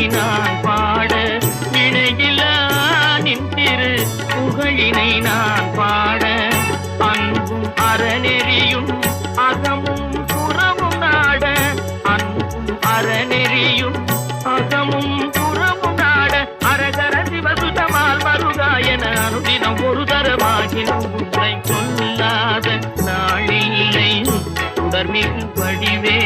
நான் பாட இணையில நின் திரு புகழினை நான் பாட அன்பும் அறநெறியும் அகமும் புறமும் நாட அன்பும் அறநெறியும் அகமும் புறமும் நாட அரகர சிவசுதமால் மருகாயன அனுதினம் ஒரு தரமாகினும் உன்னை கொல்லாத நாளில்லை தொடர்மிகு வடிவே